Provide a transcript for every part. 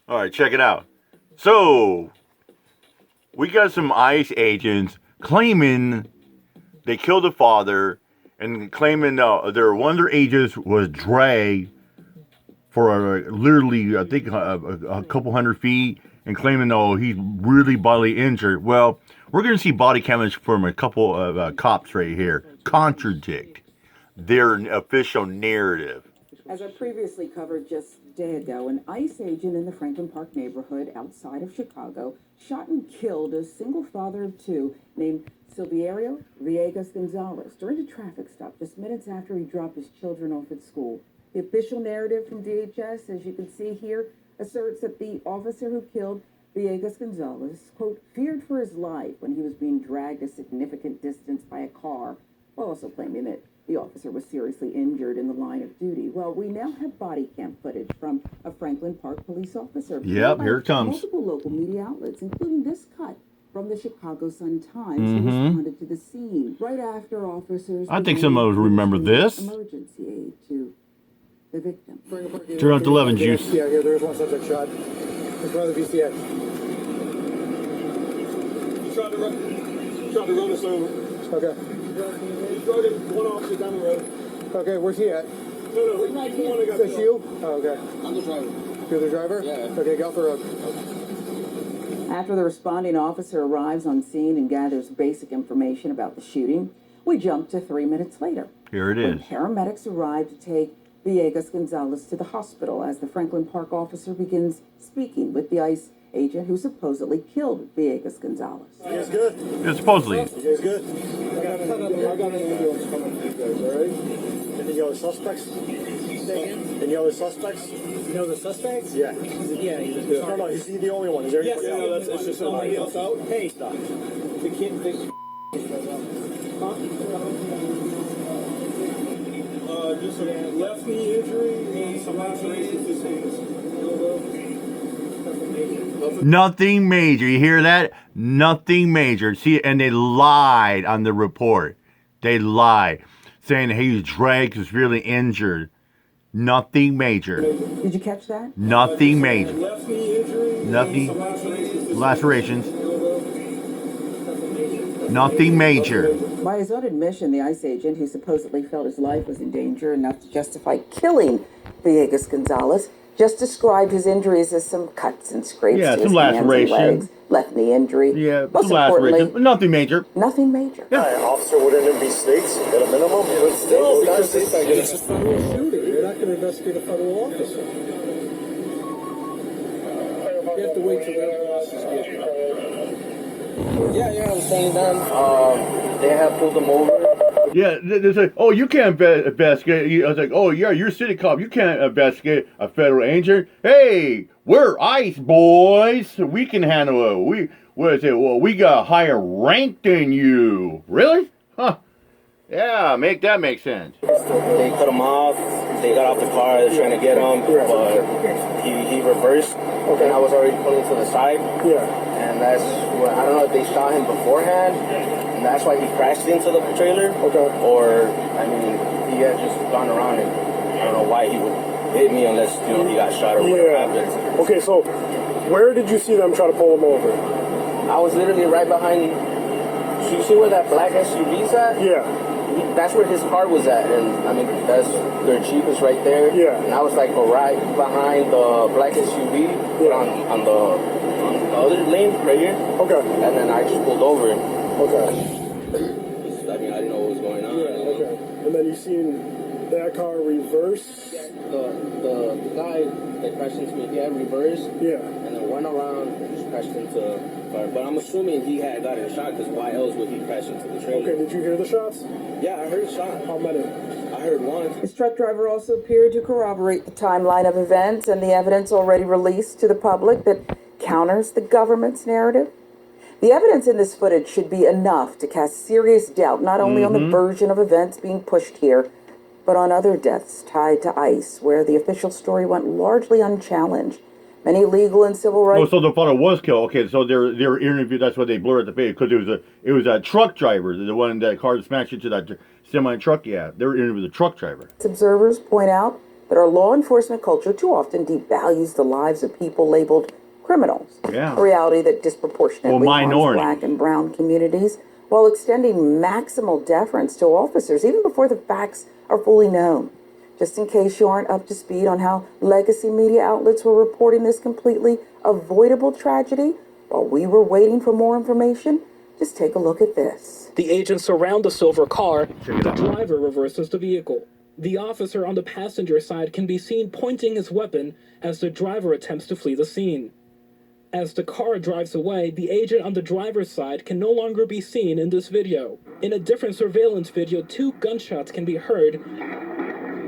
All right, check it out. So, we got some ICE agents claiming they killed the father and claiming one of their agents was dragged for literally, I think, a couple hundred feet and claiming, he's really bodily injured. Well, we're going to see body cameras from a couple of cops right here contradict their official narrative. As I previously covered just a day ago, an ICE agent in the Franklin Park neighborhood outside of Chicago shot and killed a single father of two named Silverio Villegas Gonzalez during a traffic stop just minutes after he dropped his children off at school. The official narrative from DHS, as you can see here, asserts that the officer who killed Villegas Gonzalez, quote, feared for his life when he was being dragged a significant distance by a car, while also claiming that the officer was seriously injured in the line of duty. Well, we now have body cam footage from a Franklin Park police officer. Yep, here it comes. Multiple local media outlets, including this cut from the Chicago Sun-Times, who responded to the scene right after officers... I think some of us remember this. ...emergency aid to the victim. Turn out the 11 juice. Yeah, here, there is one subject shot. In front of the VCX. He tried to run us over. Okay. He drove one officer down the road. Okay, where's he at? No, he's right here. That's you? Oh, okay. I'm the driver. You're the driver? Yeah. Okay, get off the road. After the responding officer arrives on scene and gathers basic information about the shooting, we jump to 3 minutes later. Here it is. When paramedics arrive to take Villegas Gonzalez to the hospital as the Franklin Park officer begins speaking with the ICE agent who supposedly killed Villegas Gonzalez. You guys good? Yeah, supposedly. You guys good? I got an ambulance coming for you guys, all right? Any other suspects? Any other suspects? You know the suspects? Yeah. Yeah, he's No, is he the only one? Is there Yes, anybody else? it's just somebody else out. Hey, stop. The kid, Just a left knee injury and some lacerations in his hands. Nothing major. You hear that? Nothing major. See, and they lied on the report. They lied, saying he was dragged, severely injured. Nothing major. Did you catch that? Nothing major. Left knee injury. Nothing. Lacerations. Nothing major. By his own admission, the ICE agent, who supposedly felt his life was in danger enough to justify killing Villegas Gonzalez, just described his injuries as some cuts and scrapes Yeah, to some his hands and laceration. legs, left knee injury. Yeah, Most some importantly, lacerations. Nothing major. nothing major. Officer, wouldn't it be states at a minimum? But still, because it's a federal shooting. They're not going to investigate a federal officer. You have to wait till that process gets done. Yeah, I'm saying done. They have pulled them over. Yeah, they say, oh, you can't investigate. I was like, oh, yeah, you're a city cop. You can't investigate a federal agent. Hey, we're ICE boys. We can handle it. We got a higher rank than you. Really? Huh. Yeah, make sense. They cut him off. They got off the car. They're trying to get him, but he reversed. Okay. And I was already pulling to the side. Yeah. And that's what, I don't know if they shot him beforehand, and that's why he crashed into the trailer. Okay. Or, I mean, he had just gone around, and I don't know why he would hit me unless, he got shot or whatever happened. Okay, so where did you see them try to pull him over? I was literally right behind. You see where that black SUV's at? Yeah. That's where his car was at, and I mean, that's their Jeep is right there. Yeah. And I was like right behind the black SUV, on the other lane right here. Okay. And then I just pulled over. Okay. I mean, I didn't know what was going on. Yeah. Okay. And then you seen that car reverse. The guy that crashed into me, he had reversed. Yeah. And then went around and just crashed into the car. But I'm assuming he had gotten shot, because why else would he crash into the trailer? Okay. Did you hear the shots? Yeah, I heard a shot. How many? I heard one. His truck driver also appeared to corroborate the timeline of events and the evidence already released to the public that counters the government's narrative. The evidence in this footage should be enough to cast serious doubt not only on the version of events being pushed here, but on other deaths tied to ICE, where the official story went largely unchallenged. Many legal and civil rights... Oh, so the father was killed. Okay, so they were interviewed. That's why they blurred the face, because it was a truck driver, the one that car smashed into that semi truck. Yeah, they were interviewing the truck driver. Observers point out that our law enforcement culture too often devalues the lives of people labeled criminals. Yeah. A reality that disproportionately harms minority. Black and brown communities, while extending maximal deference to officers even before the facts are fully known. Just in case you aren't up to speed on how legacy media outlets were reporting this completely avoidable tragedy while we were waiting for more information, just take a look at this. The agents surround the silver car. The driver reverses the vehicle. The officer on the passenger side can be seen pointing his weapon as the driver attempts to flee the scene. As the car drives away, the agent on the driver's side can no longer be seen in this video. In a different surveillance video, 2 gunshots can be heard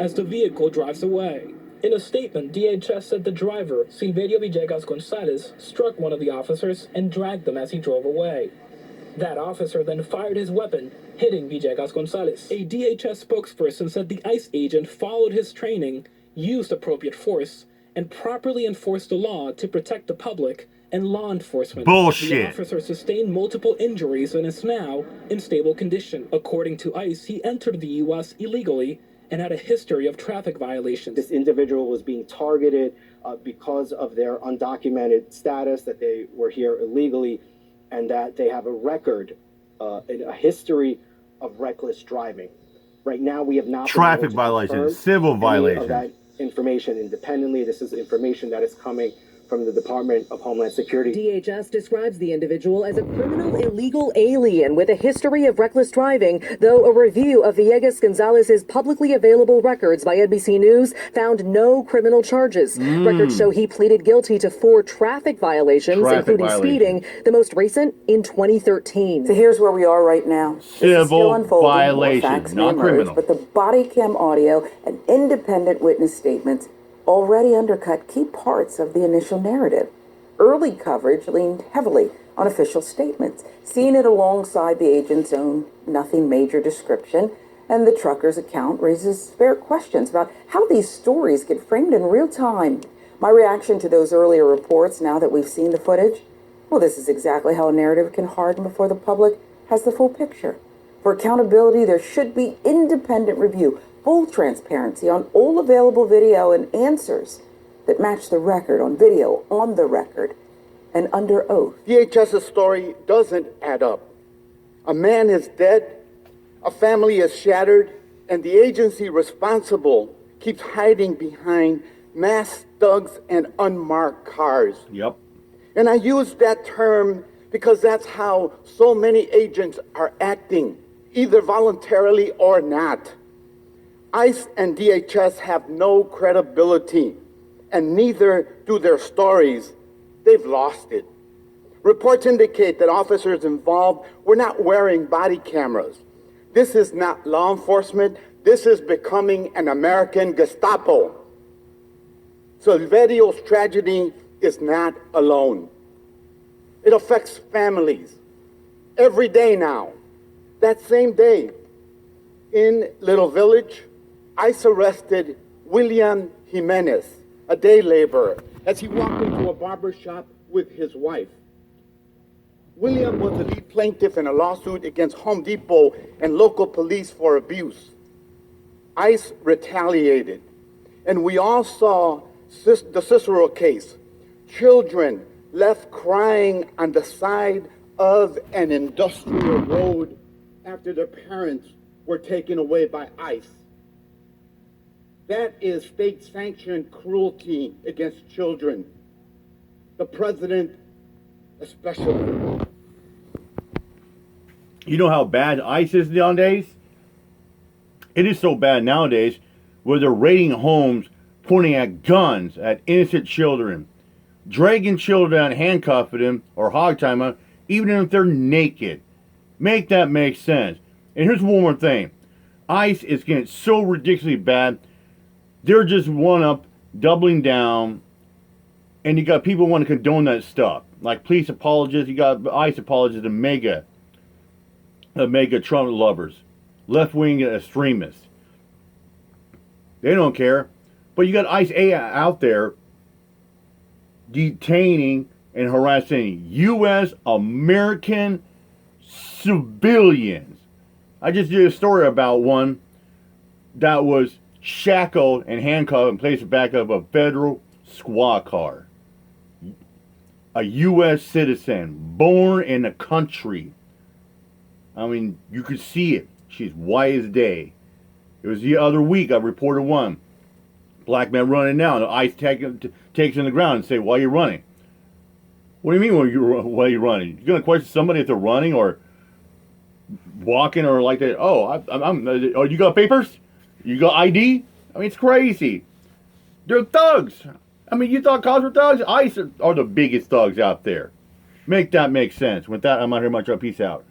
as the vehicle drives away. In a statement, DHS said the driver, Silverio Villegas Gonzalez, struck one of the officers and dragged them as he drove away. That officer then fired his weapon, hitting Villegas Gonzalez. A DHS spokesperson said the ICE agent followed his training, used appropriate force, and properly enforced the law to protect the public and law enforcement. Bullshit. The officer sustained multiple injuries and is now in stable condition. According to ICE, he entered the U.S. illegally and had a history of traffic violations. This individual was being targeted because of their undocumented status, that they were here illegally, and that they have a record, a history of reckless driving. Right now, we have not Traffic violations, civil violations. Of that information independently. This is information that is coming from the Department of Homeland Security. DHS describes the individual as a criminal illegal alien with a history of reckless driving, though a review of Villegas Gonzalez's publicly available records by NBC News found no criminal charges. Records show he pleaded guilty to 4 traffic violations, including speeding, the most recent in 2013. So here's where we are right now. This is still Civil unfolding. More violation, facts may not emerge, criminal. But the body cam audio and independent witness statements already undercut key parts of the initial narrative. Early coverage leaned heavily on official statements, seeing it alongside the agent's own nothing major description, and the trucker's account raises fair questions about how these stories get framed in real time. My reaction to those earlier reports, now that we've seen the footage, well, this is exactly how a narrative can harden before the public has the full picture. For accountability, there should be independent review, full transparency on all available video and answers that match the record on video, on the record, and under oath. DHS's story doesn't add up. A man is dead, a family is shattered, and the agency responsible keeps hiding behind masked thugs and unmarked cars. Yep. And I use that term because that's how so many agents are acting, either voluntarily or not. ICE and DHS have no credibility, and neither do their stories. They've lost it. Reports indicate that officers involved were not wearing body cameras. This is not law enforcement. This is becoming an American Gestapo. Silverio's tragedy is not alone. It affects families every day now. That same day, in Little Village, ICE arrested William Jimenez, a day laborer, as he walked into a barber shop with his wife. William was the lead plaintiff in a lawsuit against Home Depot and local police for abuse. ICE retaliated, and we all saw the Cicero case. Children left crying on the side of an industrial road after their parents were taken away by ICE. That is state-sanctioned cruelty against children. The president especially. You know how bad ICE is nowadays? It is so bad nowadays where they're raiding homes, pointing at guns at innocent children, dragging children down, handcuffing them or hog-tying them, even if they're naked. Make that make sense. And here's one more thing. ICE is getting so ridiculously bad. They're just one up, doubling down, and you got people want to condone that stuff. Like police apologists, you got ICE apologists and mega Trump lovers, left-wing extremists. They don't care. But you got ICE out there detaining and harassing U.S. American civilians. I just did a story about one that was shackled and handcuffed and placed in the back of a federal squad car. A U.S. citizen, born in the country. I mean, you could see it. She's white as day. It was the other week I reported one. Black man running now. The ICE takes him to the ground and say, why are you running? What do you mean why are you running? You're going to question somebody if they're running or walking or like that? Oh, oh, you got papers? You got ID? I mean, it's crazy. They're thugs. I mean, you thought cops were thugs? ICE are the biggest thugs out there. Make that make sense. With that, I'm out here, much up. Peace out.